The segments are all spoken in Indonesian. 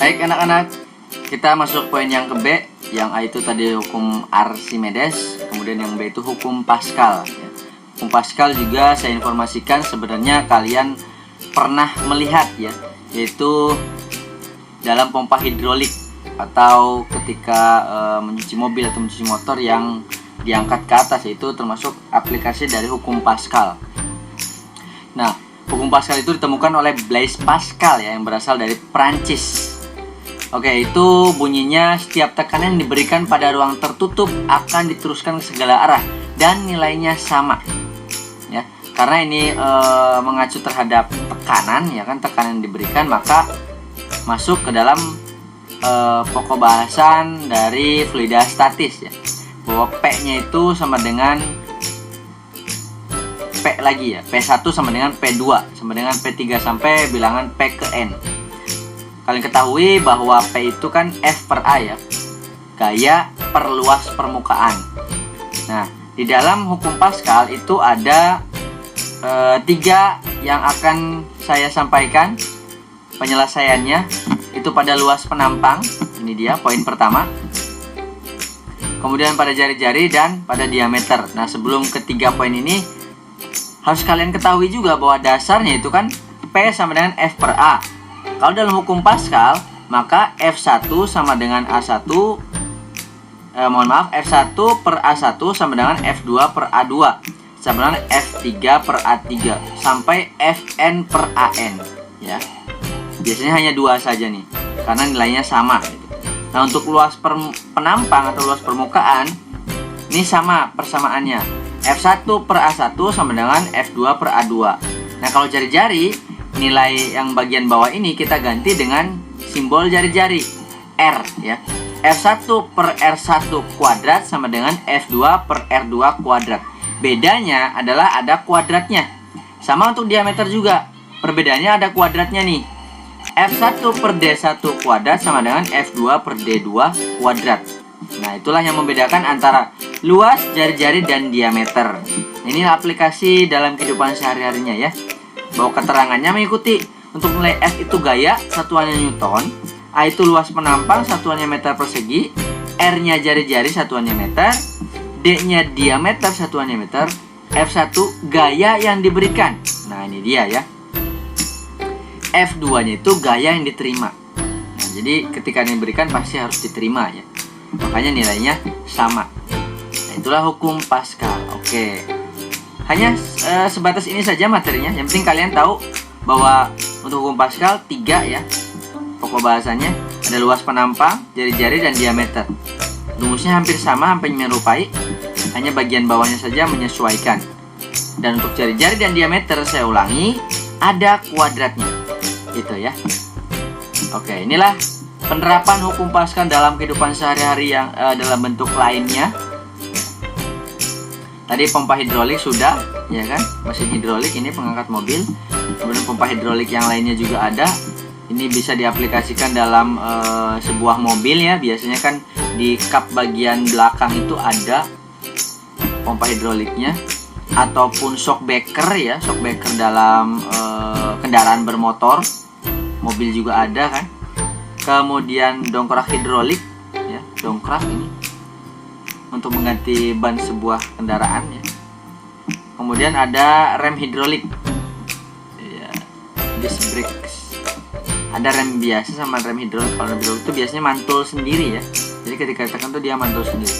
Baik anak-anak, kita masuk poin yang ke B, yang A itu tadi hukum Archimedes, kemudian yang B itu hukum Pascal. Hukum Pascal juga saya informasikan sebenarnya kalian pernah melihat ya, yaitu dalam pompa hidrolik atau ketika mencuci mobil atau mencuci motor yang diangkat ke atas, itu termasuk aplikasi dari hukum Pascal. Nah, hukum Pascal itu ditemukan oleh Blaise Pascal ya, yang berasal dari Prancis. Oke, itu bunyinya setiap tekanan yang diberikan pada ruang tertutup akan diteruskan ke segala arah dan nilainya sama. Ya, karena ini mengacu terhadap tekanan ya kan, tekanan yang diberikan, maka masuk ke dalam pokok bahasan dari fluidastatis ya, bahwa P-nya itu sama dengan P lagi ya, P1 sama dengan P2 sama dengan P3 sampai bilangan P ke N. Kalian ketahui bahwa P itu kan F per A ya, gaya per luas permukaan. Nah, di dalam hukum Pascal itu ada 3 yang akan saya sampaikan penyelesaiannya. Itu pada luas penampang, ini dia poin pertama. Kemudian pada jari-jari dan pada diameter. Nah, sebelum ketiga poin ini harus kalian ketahui juga bahwa dasarnya itu kan P sama dengan F per A. Kalau dalam hukum Pascal, maka F1 sama dengan A1, F1 per A1 sama dengan F2 per A2 sama dengan F3 per A3 sampai Fn per An ya. Biasanya hanya 2 saja nih, karena nilainya sama gitu. Nah, untuk luas penampang atau luas permukaan, ini sama persamaannya. F1 per A1 sama dengan F2 per A2. Nah, kalau jari-jari, nilai yang bagian bawah ini kita ganti dengan simbol jari-jari R ya. F1 per R1 kuadrat sama dengan F2 per R2 kuadrat. Bedanya adalah ada kuadratnya. Sama untuk diameter juga, perbedaannya ada kuadratnya nih. F1 per D1 kuadrat sama dengan F2 per D2 kuadrat. Nah, itulah yang membedakan antara luas, jari-jari, dan diameter. Ini aplikasi dalam kehidupan sehari-harinya ya, bahwa keterangannya mengikuti. Untuk nilai F itu gaya, satuannya Newton. A itu luas penampang, satuannya meter persegi. R-nya jari-jari, satuannya meter. D-nya diameter, satuannya meter. F1 gaya yang diberikan. Nah, ini dia ya. F2-nya itu gaya yang diterima. Nah, jadi ketika diberikan pasti harus diterima ya. Makanya nilainya sama. Nah, itulah hukum Pascal. Oke. Hanya sebatas ini saja materinya. Yang penting kalian tahu bahwa untuk hukum Pascal 3 ya. Pokok bahasannya ada luas penampang, jari-jari, dan diameter. Rumusnya hampir sama, hampir menyerupai. Hanya bagian bawahnya saja menyesuaikan. Dan untuk jari-jari dan diameter, saya ulangi, ada kuadratnya. Gitu ya. Oke, inilah penerapan hukum Pascal dalam kehidupan sehari-hari yang dalam bentuk lainnya. Tadi pompa hidrolik sudah, ya kan? Mesin hidrolik ini pengangkat mobil. Kemudian pompa hidrolik yang lainnya juga ada. Ini bisa diaplikasikan dalam sebuah mobil ya. Biasanya kan di kap bagian belakang itu ada pompa hidroliknya, ataupun shockbreaker ya, shockbreaker dalam kendaraan bermotor. Mobil juga ada kan. Kemudian dongkrak hidrolik ya, dongkrak ini untuk mengganti ban sebuah kendaraan ya. Kemudian ada rem hidrolik ya, disc brakes. Ada rem biasa sama rem hidrolik. Kalau rem hidrolik itu biasanya mantul sendiri ya. Jadi ketika ditekan tuh dia mantul sendiri.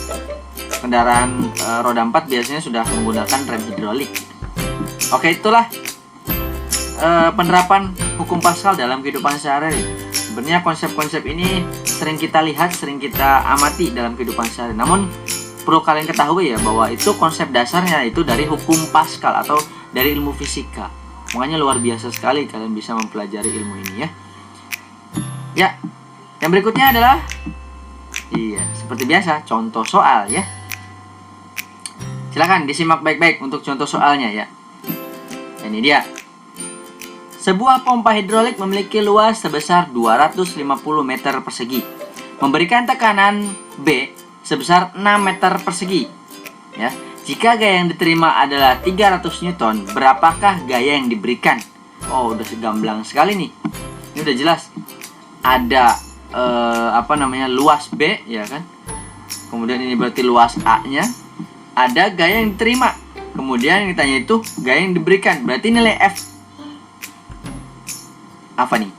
Kendaraan roda 4 biasanya sudah menggunakan rem hidrolik. Oke, itulah penerapan hukum Pascal dalam kehidupan sehari-hari. Sebenarnya konsep-konsep ini sering kita lihat, sering kita amati dalam kehidupan sehari. Namun perlu kalian ketahui ya, bahwa itu konsep dasarnya itu dari hukum Pascal atau dari ilmu fisika. Makanya luar biasa sekali kalian bisa mempelajari ilmu ini ya. Ya, yang berikutnya adalah seperti biasa contoh soal ya. Silakan disimak baik-baik untuk contoh soalnya ya. Ini dia. Sebuah pompa hidrolik memiliki luas sebesar 250 meter persegi, memberikan tekanan B sebesar 6 meter persegi. Ya, jika gaya yang diterima adalah 300 Newton, berapakah gaya yang diberikan? Oh, udah segamblang sekali nih. Ini udah jelas. Ada luas B, ya kan. Kemudian ini berarti luas A-nya. Ada gaya yang diterima. Kemudian yang ditanya itu gaya yang diberikan. Berarti nilai F apa nih?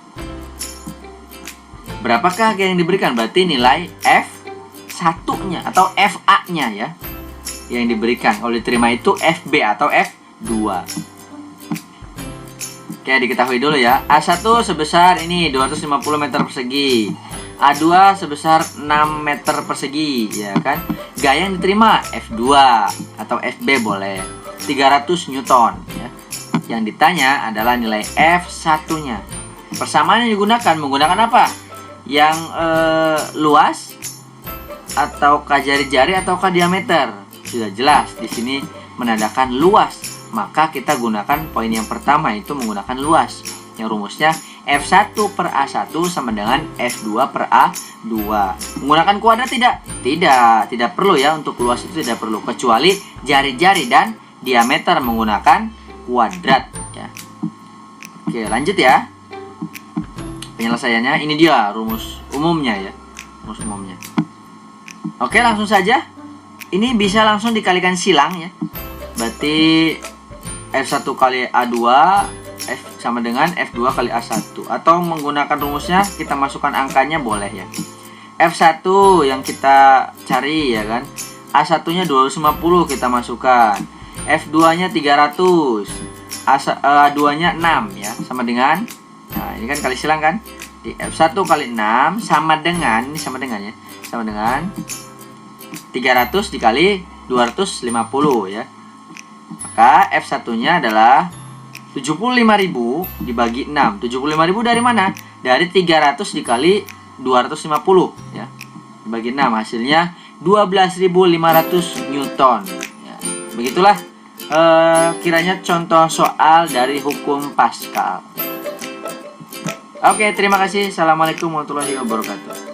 Berapakah gaya yang diberikan? Berarti nilai F1-nya atau FA-nya ya. Yang diberikan. Kalau diterima itu FB atau F2. Oke, diketahui dulu ya. A1 sebesar ini 250 meter persegi. A2 sebesar 6 meter persegi, ya kan? Gaya yang diterima F2 atau FB boleh. 300 Newton ya. Yang ditanya adalah nilai F1-nya. Persamaan yang digunakan menggunakan apa? Yang luas ataukah jari-jari ataukah diameter? Sudah jelas di sini menandakan luas. Maka kita gunakan poin yang pertama, itu menggunakan luas. Yang rumusnya F1 per A1 sama dengan F2 per A2. Menggunakan kuadrat tidak? Tidak perlu ya, untuk luas itu tidak perlu. Kecuali jari-jari dan diameter menggunakan kuadrat ya. Oke, lanjut ya. Penyelesaiannya ini dia rumus umumnya ya. Rumus umumnya. Oke, langsung saja. Ini bisa langsung dikalikan silang ya. Berarti F1 kali A2 F sama dengan F2 kali A1. Atau menggunakan rumusnya kita masukkan angkanya boleh ya. F1 yang kita cari ya kan. A1 nya 250 kita masukkan. F2 nya 300. A2 nya 6 ya. Sama dengan, nah ini kan kali silang kan. Di F1 kali 6 sama dengan, ini sama dengan ya. Sama dengan 300 dikali 250 ya. Maka F1 nya adalah 75.000 dibagi 6. 75.000 dari mana? Dari 300 dikali 250 ya. Dibagi 6 hasilnya 12.500 Newton ya. Begitulah kiranya contoh soal dari hukum Pascal. Oke, terima kasih. Assalamualaikum warahmatullahi wabarakatuh.